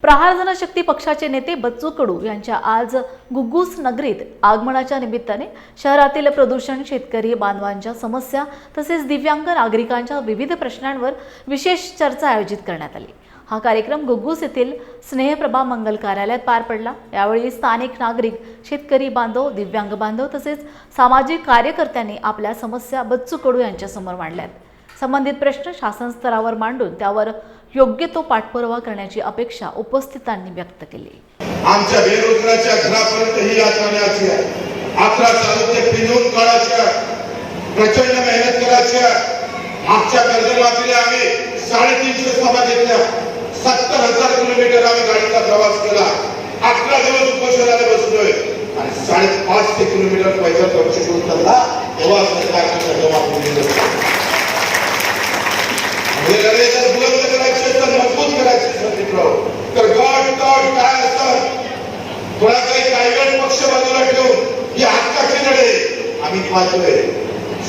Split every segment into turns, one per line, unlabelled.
प्रहार जनशक्ती पक्षाचे नेते बच्चू कडू यांच्या आज गुग्गूस नगरीत आगमनाच्या निमित्ताने शहरातील प्रदूषण, शेतकरी बांधवांच्या समस्या तसेच दिव्यांग नागरिकांच्या विविध प्रश्नांवर विशेष चर्चा आयोजित करण्यात आली। हा कार्यक्रम गुग्गूस येथील स्नेहप्रभा मंगल कार्यालयात पार पडला। यावेळी स्थानिक नागरिक, शेतकरी बांधव, दिव्यांग बांधव तसेच सामाजिक कार्यकर्त्यांनी आपल्या समस्या बच्चू कडू यांच्या समोर मांडल्यात। संबंधित प्रश्न शासन स्तरावर मांडून त्यावर योग्य तो पाठपुरावा करण्याची अपेक्षा उपस्थितांनी व्यक्त केली।
आमच्या बेरोजगाराच्या घरापर्यंत ही यात्रा न्यायची आहे। 11 तालुके पिंजून काढायचे आहे, प्रचंड मेहनत करायची आहे। मागच्या कर्जमाफीला आम्ही 350 सभा घेतल्या, 70,000 किलोमीटर आम्ही गाडीचा प्रवास केला, 11 दिवस उपोषणाला बसलोय आणि 550 किलोमीटर पैसा खर्च करून चालला तेव्हा सरकारने कर्जमाफी दिली। बुलंद करायचे तर मजबूत करायचे तर गट काय असं थोडा काही गट पक्ष बाजूला ठेवून ही हक्काची लढाई आम्ही पाहतोय।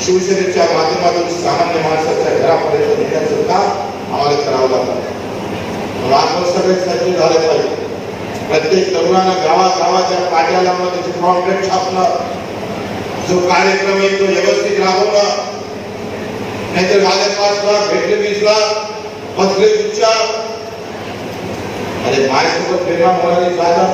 शिवसेनेच्या माध्यमातून सामान्य माणसाच्या घरापर्यंत नेण्याचं काम आम्हाला करावं लागतं। आपण सगळे सज्ज झाले पाहिजे। प्रत्येक तरुणानं गावागावाच्या पाट्याला त्याची कॉन्ट्रॅक्ट छापणं, जो कार्यक्रम आहे तो व्यवस्थित राबवणं, नाहीतर झाले 5 लाख भेटले 20 लाख बसले तुमच्या अरे माझ्यासोबत प्रेमा होणारी जागा